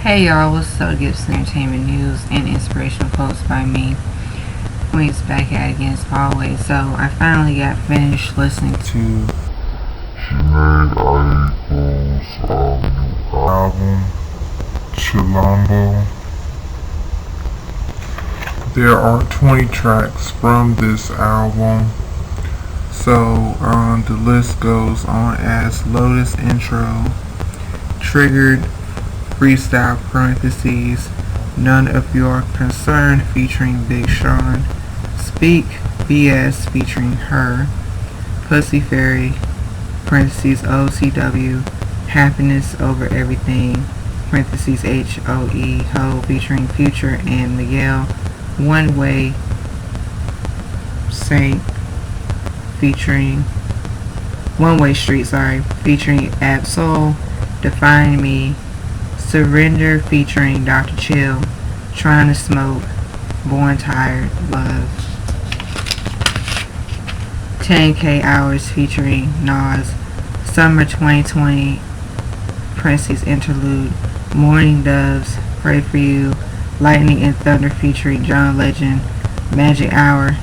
Hey y'all, what's up? Gibson Entertainment News and inspirational quotes by me. Queen's back at it again as always. So I finally got finished listening to Jhene Aiko's new album, Chilombo. There are 20 tracks from this album. So the list goes on as Lotus Intro, Triggered, Freestyle parentheses, None of Your Concern featuring Big Sean, Speak BS featuring Her, Pussy Fairy parentheses OCW, Happiness Over Everything parentheses HOE Ho featuring Future and Miguel, One Way Saint featuring One Way Street featuring Absol, Define Me, Surrender featuring Dr. Chill, Trying to Smoke, Born Tired, Love, 10K Hours featuring Nas, Summer 2020, parentheses Interlude, Morning Doves, Pray For You, Lightning and Thunder featuring John Legend, Magic Hour,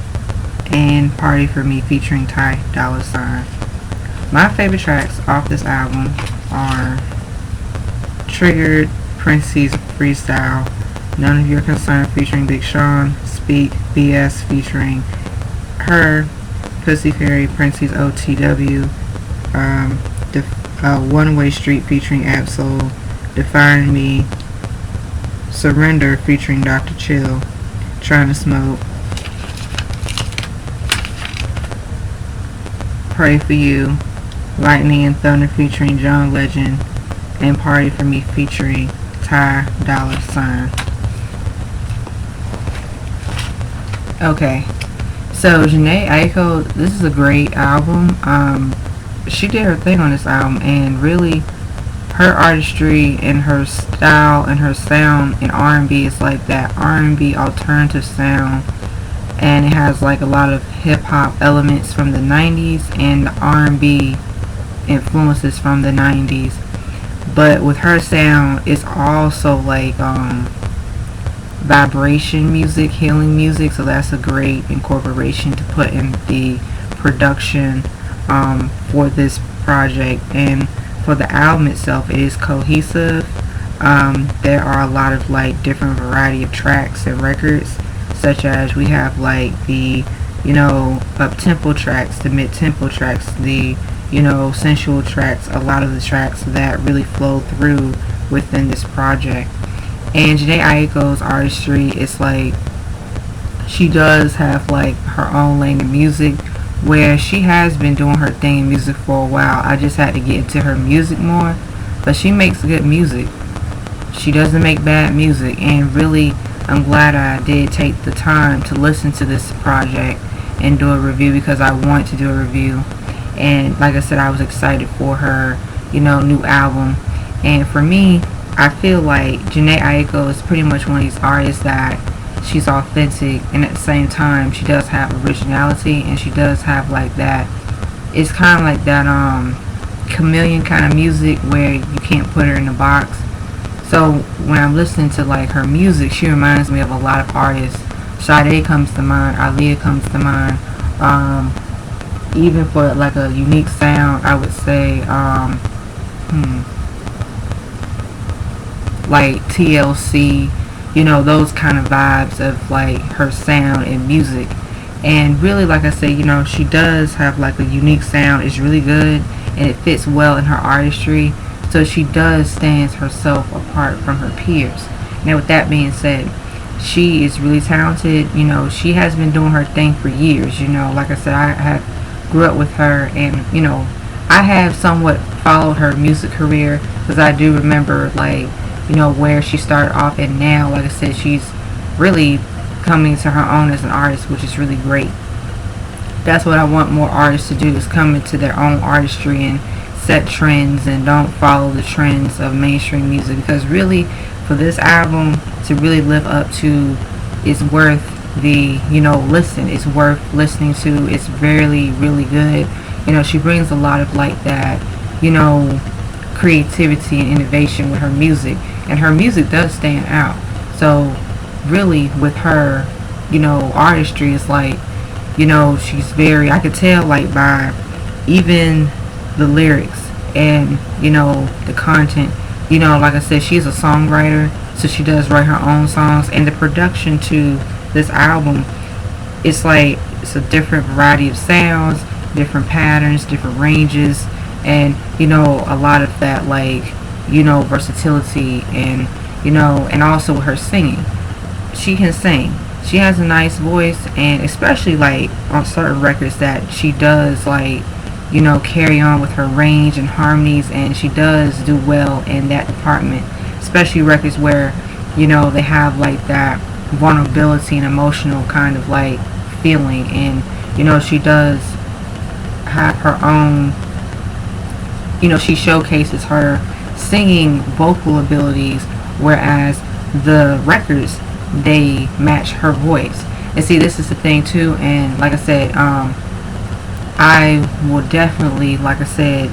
and Party For Me featuring Ty Dolla $ign. My favorite tracks off this album are Triggered, parentheses Freestyle, None of Your Concern featuring Big Sean, Speak BS featuring Her, Pussy Fairy, parentheses OTW, One Way Street featuring Absol, Define Me, Surrender featuring Dr. Chill, Trying to Smoke, Pray For You, Lightning and Thunder featuring John Legend, and Party For Me featuring Ty Dolla $ign. Okay, so Jhene Aiko, this is a great album. She did her thing on this album, and really her artistry and her style and her sound in R&B is like that R&B alternative sound, and it has like a lot of hip-hop elements from the 90s and the R&B influences from the 90s. But with her sound, it's also like vibration music, healing music, so that's a great incorporation to put in the production for this project. And for the album itself, it is cohesive. There are a lot of like different variety of tracks and records, such as we have like the up-tempo tracks, the mid-tempo tracks, the sensual tracks, a lot of the tracks that really flow through within this project. And Jhene Aiko's artistry is like, she does have like her own lane of music, where she has been doing her thing in music for a while. I just had to get into her music more, but she makes good music. She doesn't make bad music, and really I'm glad I did take the time to listen to this project and do a review, because I want to do a review. And like I said, I was excited for her, new album. And for me, I feel like Jhene Aiko is pretty much one of these artists that she's authentic, and at the same time, she does have originality, and she does have like that. It's kind of like that chameleon kind of music where you can't put her in a box. So when I'm listening to like her music, she reminds me of a lot of artists. Sade comes to mind, Aaliyah comes to mind. Even for like a unique sound, I would say like TLC, those kind of vibes of like her sound and music. And really, like I said, she does have like a unique sound. It's really good, and it fits well in her artistry, so she does stand herself apart from her peers. Now with that being said, she is really talented. She has been doing her thing for years. Like I said, I grew up with her, and I have somewhat followed her music career, because I do remember like where she started off, and now, like I said, she's really coming to her own as an artist, which is really great. That's what I want more artists to do, is come into their own artistry and set trends, and don't follow the trends of mainstream music, because really for this album to really live up to, it's worth the listen. It's worth listening to. It's really good. She brings a lot of like that creativity and innovation with her music, and her music does stand out. So really with her, artistry is like, she's very, I could tell like by even the lyrics and, the content, like I said, she's a songwriter, so she does write her own songs, and the production to this album, it's like, it's a different variety of sounds, different patterns, different ranges, and, a lot of that, like, versatility, and, and also with her singing. She can sing. She has a nice voice, and especially like on certain records that she does like, carry on with her range and harmonies, and she does do well in that department, especially records where, they have like that vulnerability and emotional kind of like feeling, and, she does have her own, she showcases her singing vocal abilities, whereas the records, they match her voice. And see, this is the thing too, and like I said, I will definitely, like I said,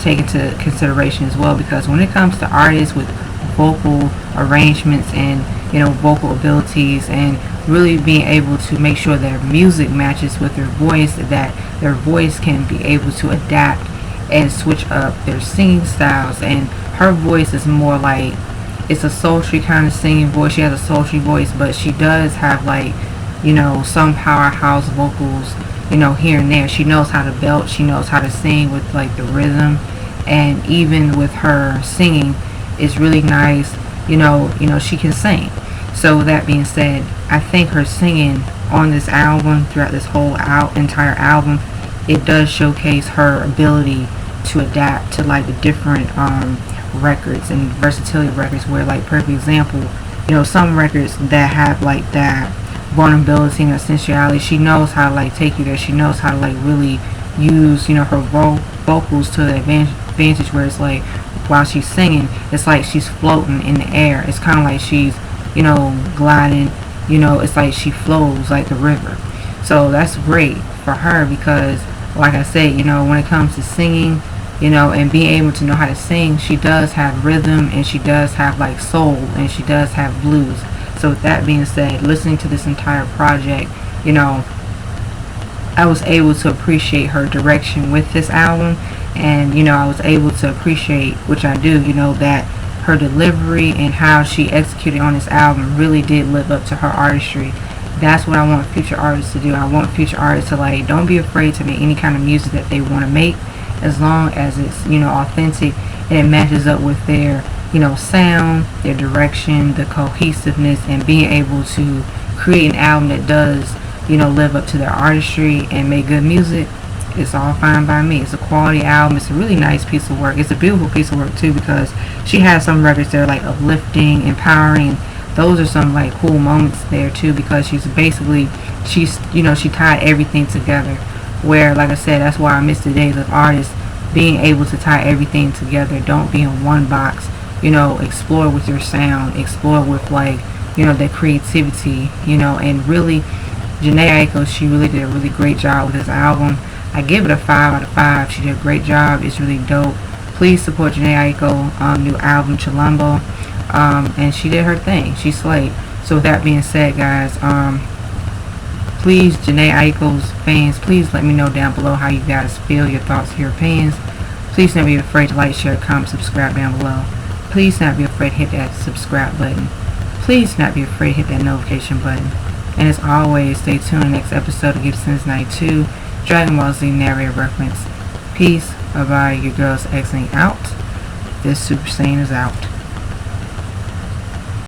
take into consideration as well, because when it comes to artists with vocal arrangements and, vocal abilities, and really being able to make sure their music matches with their voice, that their voice can be able to adapt and switch up their singing styles. And her voice is more like, it's a sultry kind of singing voice. She has a sultry voice, but she does have like, some powerhouse vocals, here and there. She knows how to belt. She knows how to sing with like the rhythm, and even with her singing, it's really nice. She can sing. So with that being said, I think her singing on this album, throughout this whole entire album, it does showcase her ability to adapt to like the different records and versatility of records, where like, perfect example, some records that have like that vulnerability and essentiality, she knows how to like take you there. She knows how to like really use, her vocals to the advantage, where it's like, while she's singing, it's like she's floating in the air. It's kind of like she's, gliding, it's like she flows like the river. So that's great for her, because like I said, when it comes to singing, and being able to know how to sing, she does have rhythm, and she does have like soul, and she does have blues. So with that being said, listening to this entire project, I was able to appreciate her direction with this album, and I was able to appreciate, which I do, that her delivery and how she executed on this album really did live up to her artistry. That's what I want future artists to do. I want future artists to like, don't be afraid to make any kind of music that they want to make, as long as it's, authentic, and it matches up with their, sound, their direction, the cohesiveness, and being able to create an album that does, live up to their artistry and make good music. It's all fine by me. It's a quality album. It's a really nice piece of work. It's a beautiful piece of work too, because she has some records that are like uplifting, empowering. Those are some like cool moments there too, because she's she tied everything together, where like I said, that's why I miss the days of artists being able to tie everything together. Don't be in one box. Explore with your sound, explore with like, their creativity, and really, Jhene Aiko, she really did a really great job with this album. I give it a 5 out of 5. She did a great job. It's really dope. Please support Jhene Aiko new album Chilombo, and she did her thing. She slayed. So with that being said, guys, please, Jhene Aiko's fans, please let me know down below how you guys feel, your thoughts, your opinions. Please don't be afraid to like, share, comment, subscribe down below. Please not be afraid to hit that subscribe button. Please not be afraid to hit that notification button. And as always, stay tuned to the next episode of Gibson's 92 Dragon Ball Z narrator reference. Peace. Bye bye. Your girl's exiting out. This Super Saiyan is out.